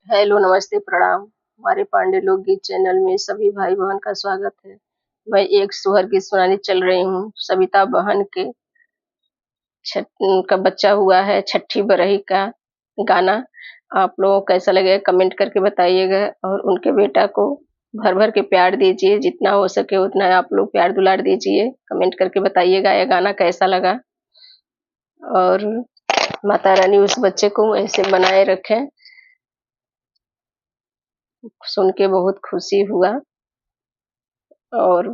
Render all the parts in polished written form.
Hello, नमस्ते, प्रणाम। हमारे पांडे लोकगीत चैनल में सभी भाई बहन का स्वागत है। मैं एक सोहर गीत सुनाने चल रही हूँ। सविता बहन के छठ का बच्चा हुआ है, छठी बरही का गाना। आप लोगों को कैसा लगेगा कमेंट करके बताइएगा, और उनके बेटा को भर भर के प्यार दीजिए। जितना हो सके उतना आप लोग प्यार दुलार दीजिए। कमेंट करके बताइएगा ये गाना कैसा लगा। और माता रानी उस बच्चे को ऐसे बनाए रखें। सुन के बहुत खुशी हुआ। और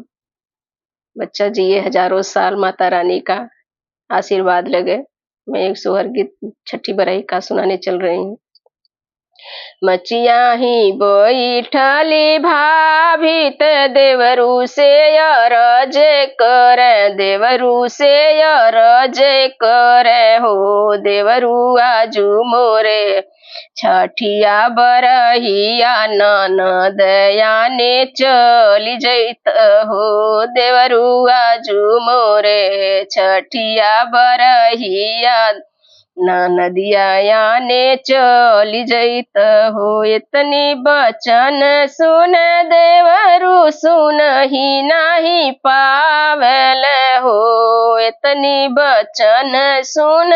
बच्चा जिए हजारों साल, माता रानी का आशीर्वाद लगे। मैं एक सोहर गीत छठी बरही का सुनाने चल रही हूँ। मचिया बैठली भाभित देवरू से अरज कर, देवरू से अरज कर हो, देवरू आजू मोरे छठिया बरहिया ननदया ने चली जैत हो, देवरू आजू मोरे छठिया बरहिया नदिया ने चली जैत हो। इतनी बचन सुन देवरू सुन ही नहीं पावल हो, इतनी बचन सुन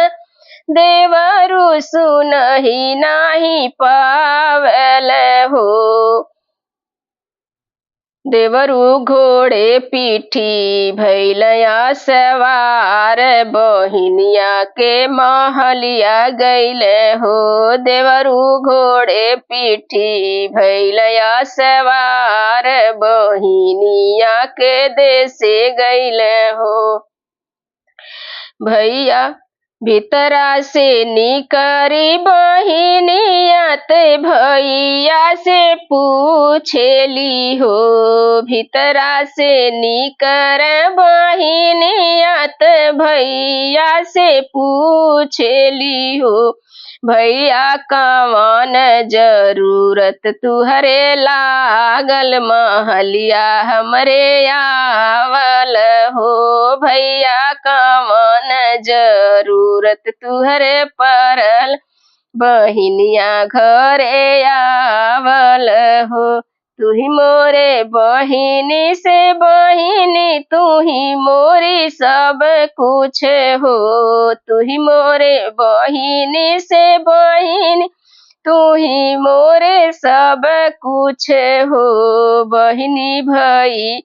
देवरू सुन ही नहीं पावल हो। देवरू घोड़े पीठी भैलया सवार, बहिनिया के महलिया गैले हो, देवरू घोड़े पीठी भैलया सवार, बहिनिया के देशे गैले हो। भैया भीतरा से निकरी बहिनियत भैया से पूछेली हो, भीतरा से निकर बहिनियत भैया से पूछेली हो। भैया कवन जरूरत तुहरे लागल, महलिया हमरे आवल हो, भैया कवन जरूरत तुहरे परल, बहिनिया घरे आवल हो। तू ही मोरे बहिनी से बहिनी, तू ही मोरी सब कुछ हो, तू ही मोरे बहिनी से बहिनी, तू ही मोरे सब कुछ हो। बहिनी भई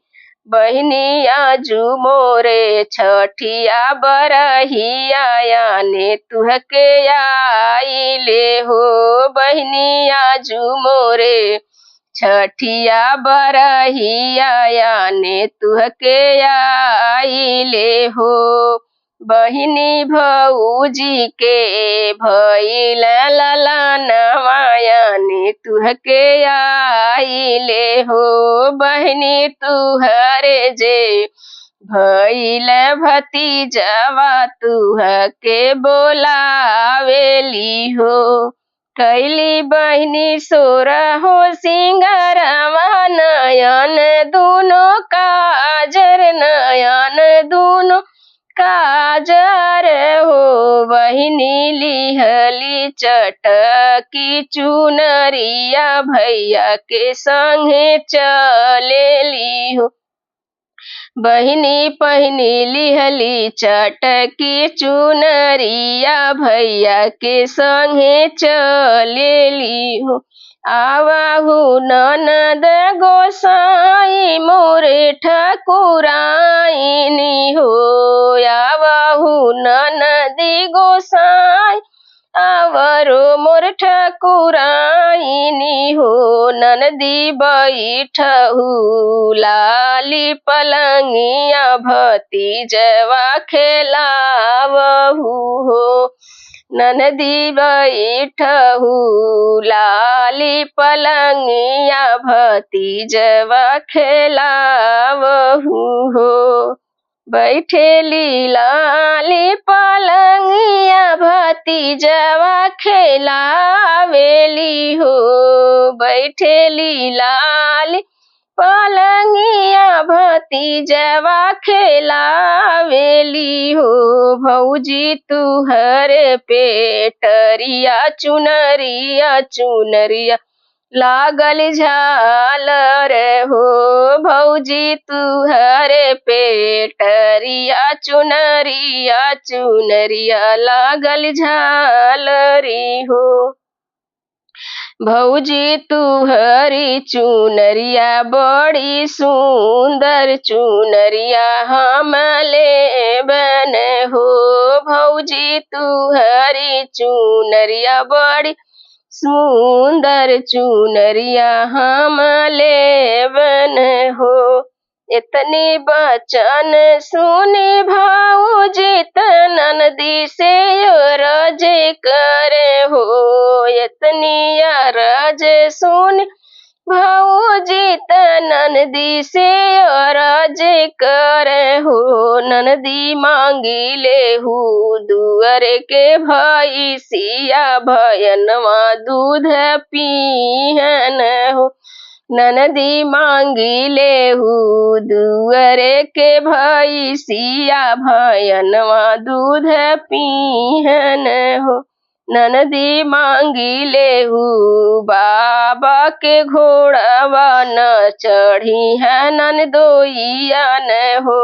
बहिनी आजू मोरे छठिया बरहिया ने तुहके आइले हो, बहिनी आजू मोरे छठिया बरहिया ने तुहके आइले हो। बहिनी भौजी के भइल ललनवाया ने तुहके आइले हो, बहिनी तुहरे जे भइल भतीजवा तुहके बोलावेली हो। कैली बहिनी सोरहो सिंगारवा, नयन दुनो काजर, नयन दुनो काजर हो। बहिनी लिहली चटकी चुनरिया, भैया के संगे चलेली हो। बहिनी पहिनी लिहली चटकी चुनरिया, भैया के संगे चलेली हो। आवाहु ननद गोसाई मोरे ठकुराइनी हो, आवाहु ननदी गोसाई आवरो मोर ठकुराइनी हो। ननदी बैठहु लाली पलंगिया, भतीजवा खेलावहु हो। ननदी बैठहु लाली पलंगिया, भतीजवा खेलावहु हो। बैठेली लाली पलंगिया, भतीजवा खेलावेली हो, बैठेली लाली पलंगिया भतीजवा खेलावेली हो भौजी तुहरे पेटरिया चुनरिया चुनरिया लागल झालर हो भौजी तुहरे पेटरिया चुनरिया चुनरिया लागल झालरी हो भौजी तुहरी चुनरिया बड़ी सुंदर चुनरिया हम लेबन हो भौजी तुहरी चुनरिया बड़ी सुंदर चुनरिया हम लेबन हो इतनी बचन सुनी भाऊजी ननदी से रज करे हो इतनी रज सुन भाऊजी ननदी से रज करे हो ननदी मांगी ले हु दुअर के भाई सिया भयनवा दूध पीहन हो ननदी मांगी ले हु दुअरे के भाई सिया भयनवा दूध पीहन हो ननदी मांगी ले हु बाबा के घोड़ावा न चढ़ी है ननदोइया न हो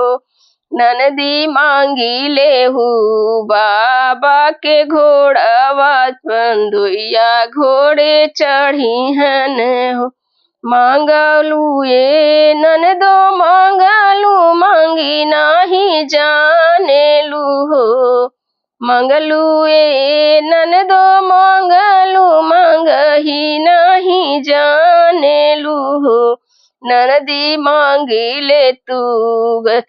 ननदी मांगी ले हु बाबा के घोड़ावा बंदुइया घोड़े चढ़ी है न हो मांगलू ये ननदो मांगलू मांगी नाही जानेलू हो मंगलू ये ननदो मांगलू मांगही नहीं जानेलू हो ननदी मांगी ले तू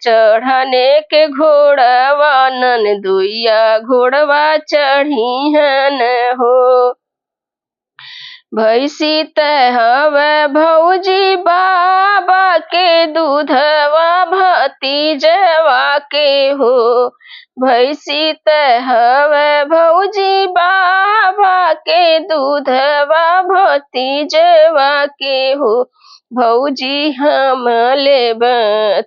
चढ़ाने के घोड़वा ननदुइया घोड़वा चढ़ी हन हो भैसी हवे भौजी बाबा के दूधवा भतीजवा के हो भैसी हवे भौजी बाबा के दूधवा भतीजवा के हो भौजी हम लेब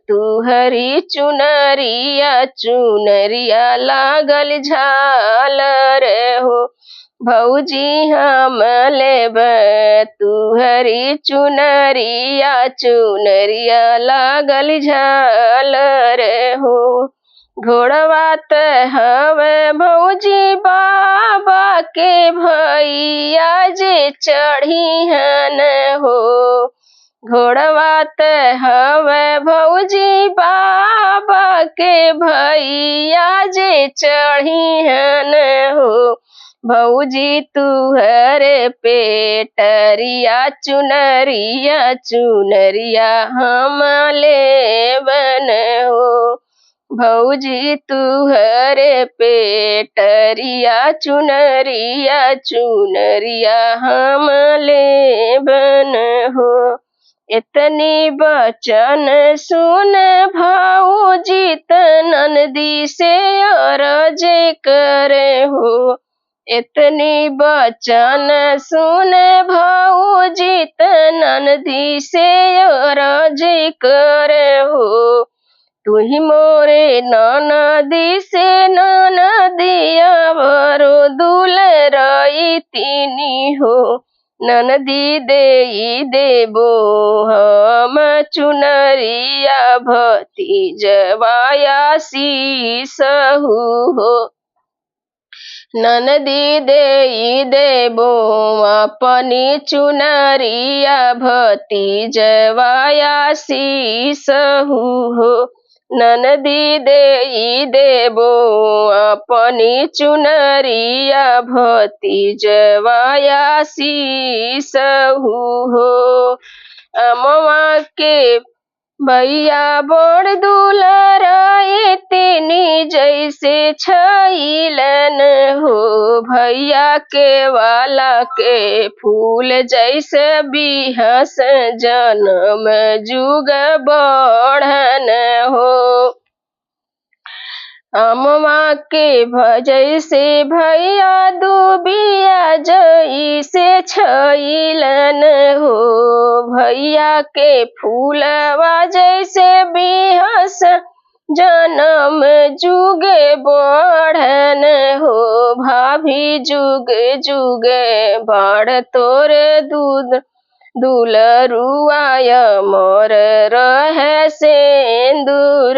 तुहरी चुनरिया चुनरिया लागल झालर हो भौजी हम लेब तुहरी चुनरिया चुनरिया लागल झालर हो घोड़वा हवे भौजी बाबा के भैया जे चढ़ी हन हो घोड़वा हवे भौजी बाबा के भैया जे चढ़ी हन हो भौजी तुहरे पेटरिया चुनरिया चुनरिया हम लेबन हो भौजी तुहरे पेटरिया चुनरिया चुनरिया हम लेबन हो इतनी बचन सुन भाऊजी ननदी से अरज करे हो इतनी बचन सुन भाऊजी ननदी से अरज करे हो तुही मोरे ननदी से ननदिया बरो दुलरई तीनी हो ननदी देबो हम चुनरिया भतीजवाया शीसहु हो ननदी देबो अपनी चुनरिया भतीजवाया शीसहु हो ननदी देबो अपनी चुनरिया भतीजवाया शीसहु हो अमवा के भैया बड़ दुलाराए तेनी जैसे छैलन हो भैया के वाला के फूल जैसे बिहस जन्म जुग बढ़न हो अमवा के भजैसे भैया दुबिया जैसे छैलन हो, भैया के फूलवा जैसे बिहस जनम जुगे बढ़न हो, भाभी जुग जुगे बढ़ तोरे दूध दुलरुआय मोर रहे सिंदूर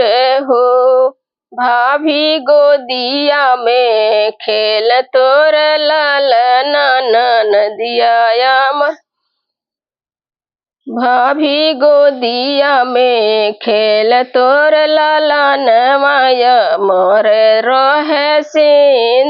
हो, भाभी गोदिया में खेल तोर लालना नदिया, भाभी गोदिया में खेल तोर लालन माया मोर रहे सिंदूर।